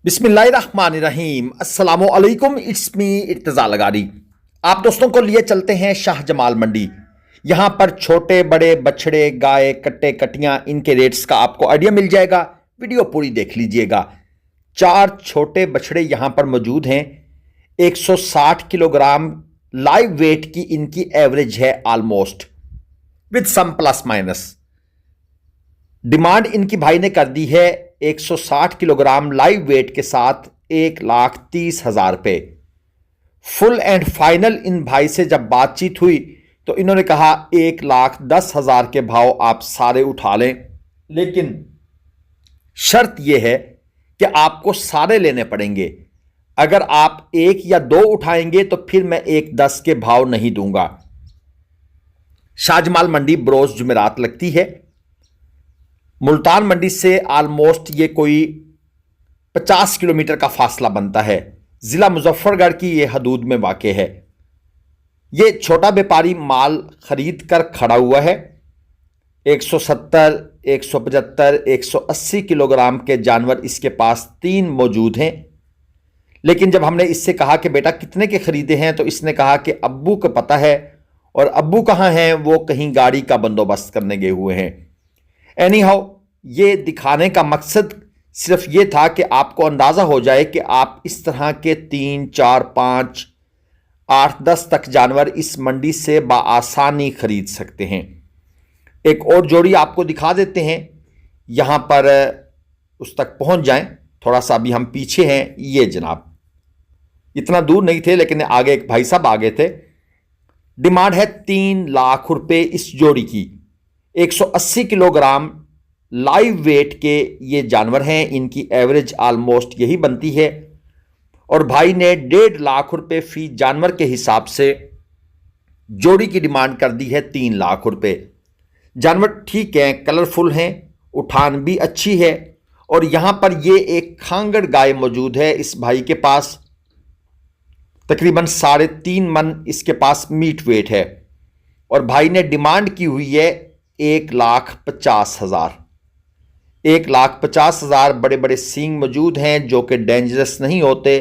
बिस्मिल्लाहिर्रहमानिर्रहीम अस्सलामु अलैकुम। It's me Irtaza Lagari. आप दोस्तों को लिए चलते हैं शाहजमाल मंडी। यहां पर छोटे बड़े बछड़े, गाय, कट्टे, कटियां, इनके रेट्स का आपको आइडिया मिल जाएगा। वीडियो पूरी देख लीजिएगा। 4 छोटे बछड़े यहां पर मौजूद हैं। 160 किलोग्राम लाइव वेट की इनकी एवरेज है almost, with some plus minus. Demand इनकी भाई ने कर दी है 160 किलोग्राम लाइव वेट के साथ 1,30,000 रुपये। फुल एंड फाइनल इन भाई से जब बातचीत हुई तो इन्होंने कहा 1,10,000 के भाव आप सारे उठा लें, लेकिन शर्त यह है कि आपको सारे लेने पड़ेंगे। अगर आप 1 या 2 उठाएंगे तो फिर मैं 1,10 के भाव नहीं दूंगा। शाहजमाल मंडी बरोज जुमेरात लगती है। मुल्तान मंडी से ऑलमोस्ट ये कोई 50 किलोमीटर का फासला बनता है। ज़िला मुजफ्फरगढ़ की ये हदूद में वाक़ है। ये छोटा व्यापारी माल खरीद कर खड़ा हुआ है। 170, 175, 180 किलोग्राम के जानवर इसके पास 3 मौजूद हैं। लेकिन जब हमने इससे कहा कि बेटा कितने के खरीदे हैं तो इसने कहा कि अब्बू को पता है, और अब्बू कहाँ हैं, वो कहीं गाड़ी का बंदोबस्त करने गए हुए हैं। एनी हाउ, ये दिखाने का मकसद सिर्फ ये था कि आपको अंदाज़ा हो जाए कि आप इस तरह के 3, 4, 5, 8, 10 तक जानवर इस मंडी से बआसानी खरीद सकते हैं। एक और जोड़ी आपको दिखा देते हैं। यहाँ पर उस तक पहुँच जाएं, थोड़ा सा अभी हम पीछे हैं। ये जनाब इतना दूर नहीं थे, लेकिन आगे एक भाई साहब आगे थे। डिमांड है 3 लाख रुपए इस जोड़ी की। 180 किलोग्राम लाइव वेट के ये जानवर हैं। इनकी एवरेज ऑलमोस्ट यही बनती है, और भाई ने 1.5 लाख रुपए फी जानवर के हिसाब से जोड़ी की डिमांड कर दी है 3 लाख रुपए। जानवर ठीक हैं, कलरफुल हैं, उठान भी अच्छी है। और यहां पर ये एक खांगड़ गाय मौजूद है इस भाई के पास। तकरीबन 3.5 मन इसके पास मीट वेट है, और भाई ने डिमांड की हुई है 1,50,000। 1,50,000। बड़े बड़े सींग मौजूद हैं जो कि डेंजरस नहीं होते,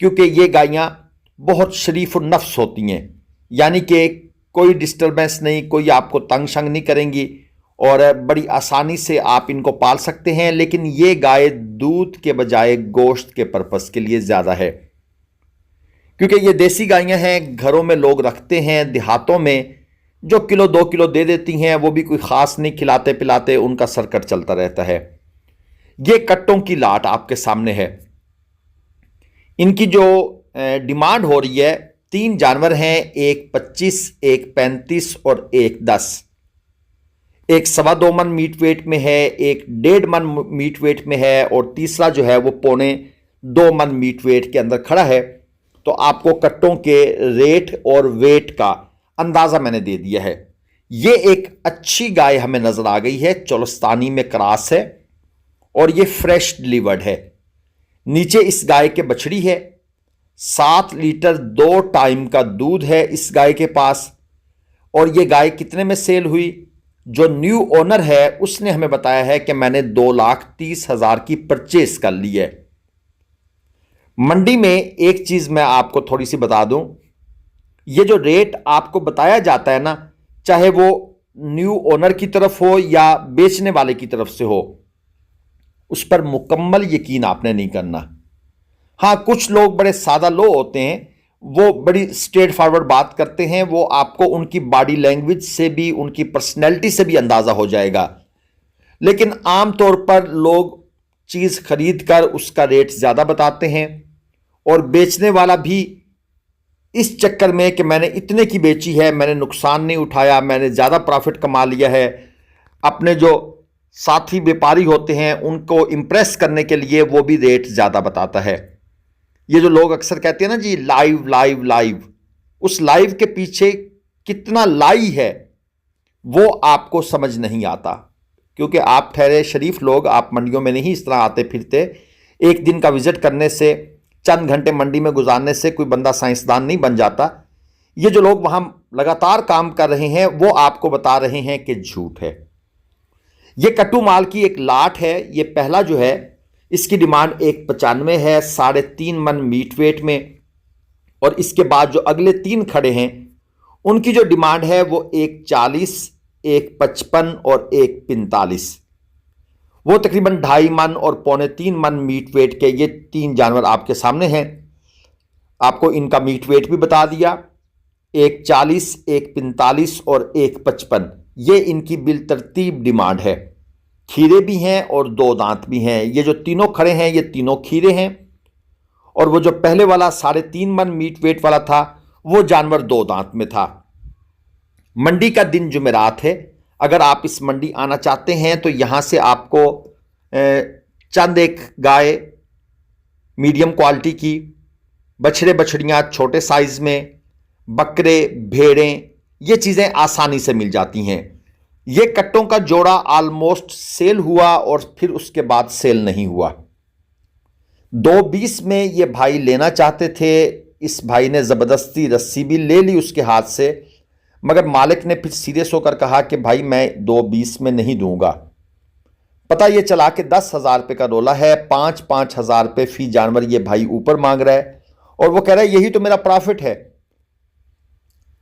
क्योंकि ये गायें बहुत शरीफ और नफ्स होती हैं। यानी कि कोई डिस्टर्बेंस नहीं, कोई आपको तंग शंग नहीं करेंगी, और बड़ी आसानी से आप इनको पाल सकते हैं। लेकिन ये गाय दूध के बजाय गोश्त के पर्पस के लिए ज़्यादा है, क्योंकि ये देसी गायें हैं, घरों में लोग रखते हैं। देहातों में जो 1-2 किलो दे देती हैं, वो भी कोई ख़ास नहीं, खिलाते पिलाते उनका सर्कट चलता रहता है। ये कट्टों की लाट आपके सामने है। इनकी जो डिमांड हो रही है, 3 जानवर हैं, एक 25, एक 35 और एक 10। एक 2.25 मन मीट वेट में है, एक 1.5 मन मीट वेट में है, और तीसरा जो है वो 2.25 मन मीट वेट के अंदर खड़ा है। तो आपको कट्टों के रेट और वेट का अंदाजा मैंने दे दिया है। ये एक अच्छी गाय हमें नजर आ गई है, चोलस्तानी में क्रॉस है, और ये फ्रेश डिलीवर्ड है। नीचे इस गाय के बछड़ी है। 7 लीटर 2 टाइम का दूध है इस गाय के पास। और ये गाय कितने में सेल हुई? जो न्यू ओनर है उसने हमें बताया है कि मैंने 2,30,000 की परचेस कर ली है। मंडी में एक चीज मैं आपको थोड़ी सी बता दूं, ये जो रेट आपको बताया जाता है ना, चाहे वो न्यू ओनर की तरफ हो या बेचने वाले की तरफ से हो, उस पर मुकम्मल यकीन आपने नहीं करना। हाँ, कुछ लोग बड़े सादा लो होते हैं, वो बड़ी स्ट्रेट फॉरवर्ड बात करते हैं। वो आपको उनकी बॉडी लैंग्वेज से भी, उनकी पर्सनैलिटी से भी अंदाज़ा हो जाएगा। लेकिन आम तौर पर लोग चीज़ खरीद कर उसका रेट ज़्यादा बताते हैं, और बेचने वाला भी इस चक्कर में कि मैंने इतने की बेची है, मैंने नुकसान नहीं उठाया, मैंने ज़्यादा प्रॉफिट कमा लिया है, अपने जो साथी व्यापारी होते हैं उनको इम्प्रेस करने के लिए वो भी रेट ज़्यादा बताता है। ये जो लोग अक्सर कहते हैं ना जी, लाइव लाइव लाइव, उस लाइव के पीछे कितना लाई है वो आपको समझ नहीं आता, क्योंकि आप ठहरे शरीफ लोग, आप मंडियों में नहीं इस तरह आते फिरते। एक दिन का विजिट करने से, चंद घंटे मंडी में गुजारने से कोई बंदा साइंसदान नहीं बन जाता। ये जो लोग वहां लगातार काम कर रहे हैं वो आपको बता रहे हैं कि झूठ है। ये कट्टू माल की एक लाट है। ये पहला जो है इसकी डिमांड 195 है 3.5 मन मीट वेट में। और इसके बाद जो अगले 3 खड़े हैं उनकी जो डिमांड है वो 140, 155 और 145। वो तकरीबन 2.5 मन और 2.25 मन मीट वेट के ये 3 जानवर आपके सामने हैं। आपको इनका मीट वेट भी बता दिया, 140, 145 और 155। ये इनकी बिलतरतीब डिमांड है। खीरे भी हैं और 2 दांत भी हैं। ये जो तीनों खड़े हैं ये तीनों खीरे हैं। और वो जो पहले वाला 3.5 मन मीट वेट वाला था वो जानवर 2 दांत में था। मंडी का दिन जुमेरात है। अगर आप इस मंडी आना चाहते हैं तो यहां से आपको चंद एक गाय मीडियम क्वालिटी की, बछड़े बछड़ियां छोटे साइज में, बकरे भेड़ें, ये चीज़ें आसानी से मिल जाती हैं। ये कट्टों का जोड़ा ऑलमोस्ट सेल हुआ और फिर उसके बाद सेल नहीं हुआ। 220 में ये भाई लेना चाहते थे। इस भाई ने ज़बरदस्ती रस्सी भी ले ली उसके हाथ से, मगर मालिक ने फिर सीरियस होकर कहा कि भाई मैं 220 में नहीं दूंगा। पता ये चला कि 10,000 रुपये का रोला है। 5-5 हज़ार रुपये फी जानवर ये भाई ऊपर मांग रहा है और वो कह रहा है यही तो मेरा प्रॉफिट है,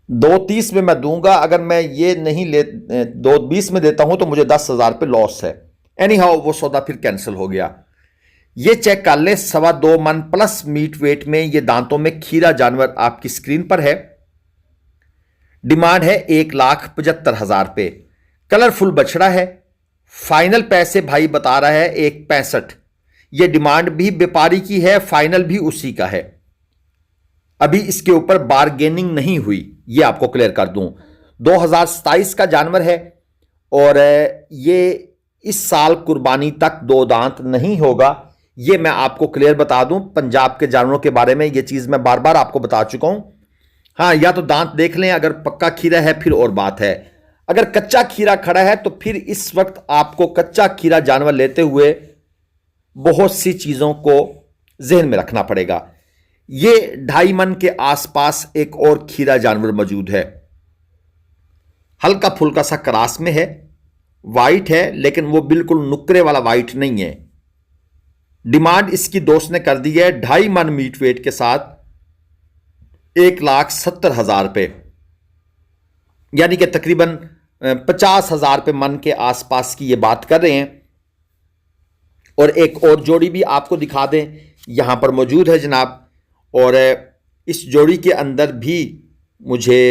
230 में मैं दूंगा। अगर मैं ये नहीं ले 220 में देता हूं तो मुझे 10,000 रुपये लॉस है। एनी हाउ वो सौदा फिर कैंसिल हो गया। ये चेक कर ले, 2.25 मन प्लस मीट वेट में ये दांतों में खीरा जानवर आपकी स्क्रीन पर है। डिमांड है 1,75,000 रुपये। कलरफुल बछड़ा है। फाइनल पैसे भाई बता रहा है 165। ये डिमांड भी व्यापारी की है, फाइनल भी उसी का है। अभी इसके ऊपर बारगेनिंग नहीं हुई, ये आपको क्लियर कर दूं। 2027 का जानवर है और ये इस साल कुर्बानी तक 2 दांत नहीं होगा। ये मैं आपको क्लियर बता दूं। पंजाब के जानवरों के बारे में ये चीज मैं बार बार आपको बता चुका हूं। हाँ, या तो दांत देख लें, अगर पक्का खीरा है फिर और बात है। अगर कच्चा खीरा खड़ा है तो फिर इस वक्त आपको कच्चा खीरा जानवर लेते हुए बहुत सी चीजों को जहन में रखना पड़ेगा। ये 2.5 मन के आसपास एक और खीरा जानवर मौजूद है, हल्का फुल्का सा क्रास में है, वाइट है लेकिन वो बिल्कुल नुकरे वाला वाइट नहीं है। डिमांड इसकी दोस्त ने कर दी है 2.5 मन मीट वेट के साथ 1,70,000 रुपये, यानी कि तकरीबन 50,000 रुपये मन के आसपास की ये बात कर रहे हैं। और एक और जोड़ी भी आपको दिखा दें, यहां पर मौजूद है जनाब। और इस जोड़ी के अंदर भी मुझे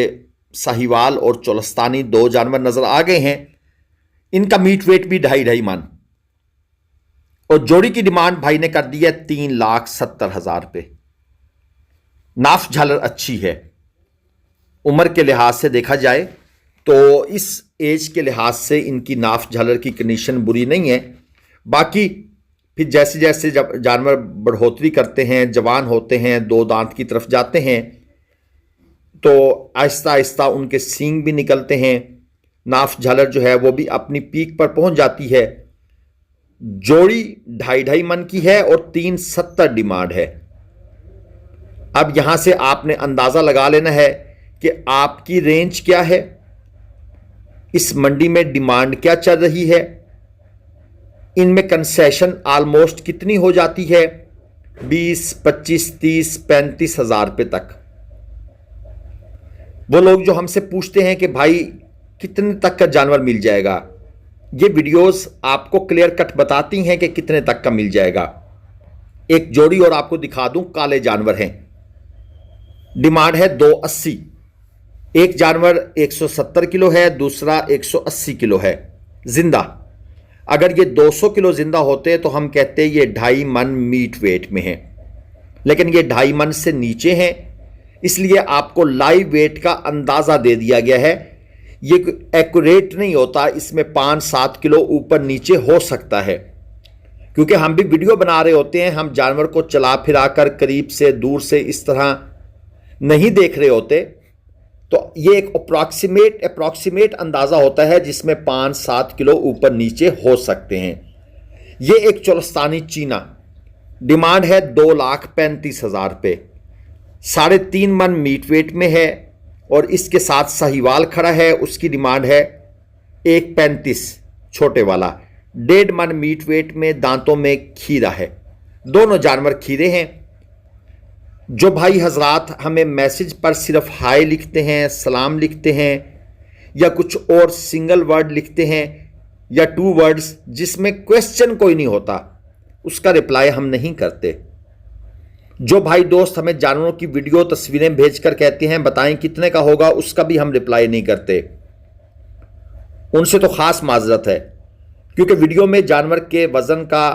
साहिवाल और चोलस्तानी 2 जानवर नजर आ गए हैं। इनका मीट वेट भी 2.5 मन। और जोड़ी की डिमांड भाई ने कर दी है 3,70,000 रुपये। नाफ झालर अच्छी है। उम्र के लिहाज से देखा जाए तो इस एज के लिहाज से इनकी नाफ झालर की कंडीशन बुरी नहीं है। बाकी फिर जैसे जैसे जब जानवर बढ़ोतरी करते हैं, जवान होते हैं, 2 दांत की तरफ जाते हैं, तो आहिस्ता आहिस्ता उनके सींग भी निकलते हैं। नाफ झालर जो है वो भी अपनी पीक पर पहुंच जाती है। जोड़ी 2.5 मन की है और 370 डिमांड है। अब यहां से आपने अंदाजा लगा लेना है कि आपकी रेंज क्या है, इस मंडी में डिमांड क्या चल रही है, इनमें कंसेशन ऑलमोस्ट कितनी हो जाती है, 20, 25, 30, 35 हज़ार रुपये तक। वो लोग जो हमसे पूछते हैं कि भाई कितने तक का जानवर मिल जाएगा, ये वीडियोस आपको क्लियर कट बताती हैं कि कितने तक का मिल जाएगा। एक जोड़ी और आपको दिखा दूं, काले जानवर हैं। डिमांड है 280। एक जानवर 170 किलो है, दूसरा 180 किलो है जिंदा। अगर ये 200 किलो जिंदा होते तो हम कहते ये 2.5 मन मीट वेट में है, लेकिन ये 2.5 मन से नीचे हैं, इसलिए आपको लाइव वेट का अंदाजा दे दिया गया है। ये एक्यूरेट नहीं होता, इसमें 5-7 किलो ऊपर नीचे हो सकता है, क्योंकि हम भी वीडियो बना रहे होते हैं, हम जानवर को चला फिरा कर करीब से दूर से इस तरह नहीं देख रहे होते। तो ये एक अप्रॉक्सीमेट अंदाजा होता है जिसमें 5-7 किलो ऊपर नीचे हो सकते हैं। ये एक चोलस्तानी चीना, डिमांड है 2,35,000 रुपये, 3.5 मन मीट वेट में है और इसके साथ साहिवाल खड़ा है, उसकी डिमांड है 135 छोटे वाला। 1.5 मन मीट वेट में, दांतों में खीरा है। दोनों जानवर खीरे हैं। जो भाई हजरात हमें मैसेज पर सिर्फ हाय लिखते हैं, सलाम लिखते हैं या कुछ और सिंगल वर्ड लिखते हैं या 2 वर्ड्स जिसमें क्वेश्चन कोई नहीं होता, उसका रिप्लाई हम नहीं करते। जो भाई दोस्त हमें जानवरों की वीडियो तस्वीरें भेजकर कहते हैं बताएं कितने का होगा, उसका भी हम रिप्लाई नहीं करते। उनसे तो खास माजरत है, क्योंकि वीडियो में जानवर के वजन का,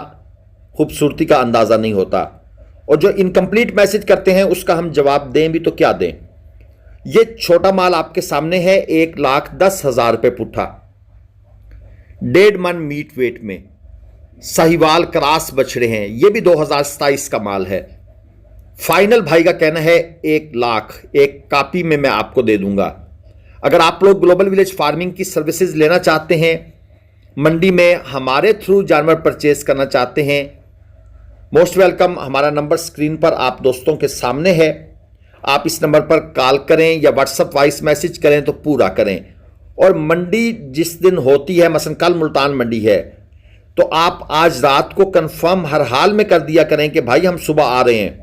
खूबसूरती का अंदाजा नहीं होता। और जो इनकम्प्लीट मैसेज करते हैं उसका हम जवाब दें भी तो क्या दें। ये छोटा माल आपके सामने है, 1,10,000 रुपये पुट्ठा, 1.5 मन मीट वेट में, साहिवाल क्रॉस बछड़े हैं। ये भी 2027 का माल है। फाइनल भाई का कहना है 1 लाख, एक कॉपी में मैं आपको दे दूंगा। अगर आप लोग ग्लोबल विलेज फार्मिंग की सर्विसेज लेना चाहते हैं, मंडी में हमारे थ्रू जानवर परचेज करना चाहते हैं, मोस्ट वेलकम। हमारा नंबर स्क्रीन पर आप दोस्तों के सामने है। आप इस नंबर पर कॉल करें या व्हाट्सएप वॉइस मैसेज करें तो पूरा करें। और मंडी जिस दिन होती है, मसलन कल मुल्तान मंडी है, तो आप आज रात को कंफर्म हर हाल में कर दिया करें कि भाई हम सुबह आ रहे हैं।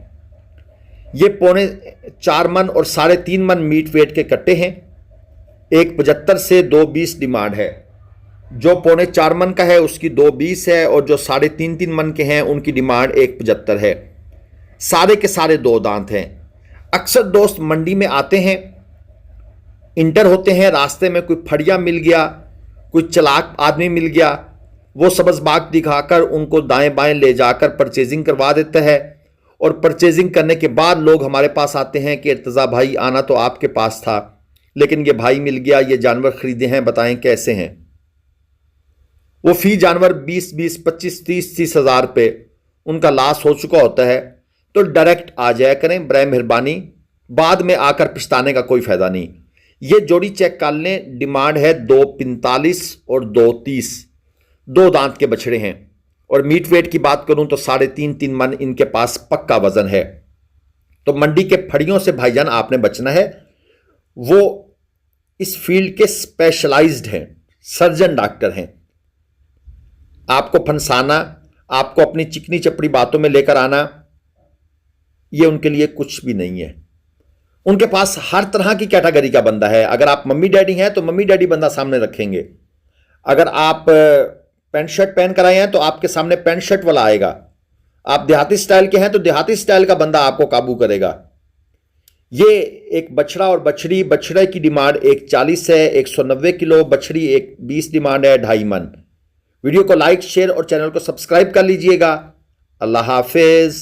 ये 4.25 मन और 3.5 मन मीट वेट के कट्टे हैं। 1.75 से 2.20 डिमांड है। जो 4.25 मन का है उसकी 2.20 है और जो 3.5 मन के हैं उनकी डिमांड 1.75 है। सारे के सारे 2 दांत हैं। अक्सर दोस्त मंडी में आते हैं, इंटर होते हैं, रास्ते में कोई फड़िया मिल गया, कोई चालाक आदमी मिल गया, वो सब्ज़ बाग दिखाकर उनको दाएं बाएं ले जाकर परचेजिंग करवा देता है। और परचेजिंग करने के बाद लोग हमारे पास आते हैं कि इर्तज़ा भाई आना तो आपके पास था, लेकिन ये भाई मिल गया, ये जानवर खरीदे हैं, बताएं कैसे हैं। वो फी जानवर 20-20, 25-30 हज़ार रुपये उनका लॉस हो चुका होता है। तो डायरेक्ट आ जाया करें, बराए मेहरबानी, बाद में आकर पछताने का कोई फ़ायदा नहीं। ये जोड़ी चेक कर लें, डिमांड है 2.45 और 2.30, 2 दांत के बछड़े हैं। और मीट वेट की बात करूं तो 3.5 मन इनके पास पक्का वजन है। तो मंडी के फड़ियों से भाईजान आपने बचना है। वो इस फील्ड के स्पेशलाइज्ड हैं, सर्जन डॉक्टर हैं। आपको फंसाना, आपको अपनी चिकनी चपड़ी बातों में लेकर आना, ये उनके लिए कुछ भी नहीं है। उनके पास हर तरह की कैटेगरी का बंदा है। अगर आप मम्मी डैडी हैं तो मम्मी डैडी बंदा सामने रखेंगे। अगर आप पैंट शर्ट पहन कर आए हैं तो आपके सामने पैंट शर्ट वाला आएगा। आप देहाती स्टाइल के हैं तो देहाती स्टाइल का बंदा आपको काबू करेगा। ये एक बछड़ा और बछड़ी, बछड़े की डिमांड 140 है, 190 किलो, बछड़ी 120 डिमांड है, 2.5 मन। वीडियो को लाइक, शेयर और चैनल को सब्सक्राइब कर लीजिएगा। अल्लाह हाफिज।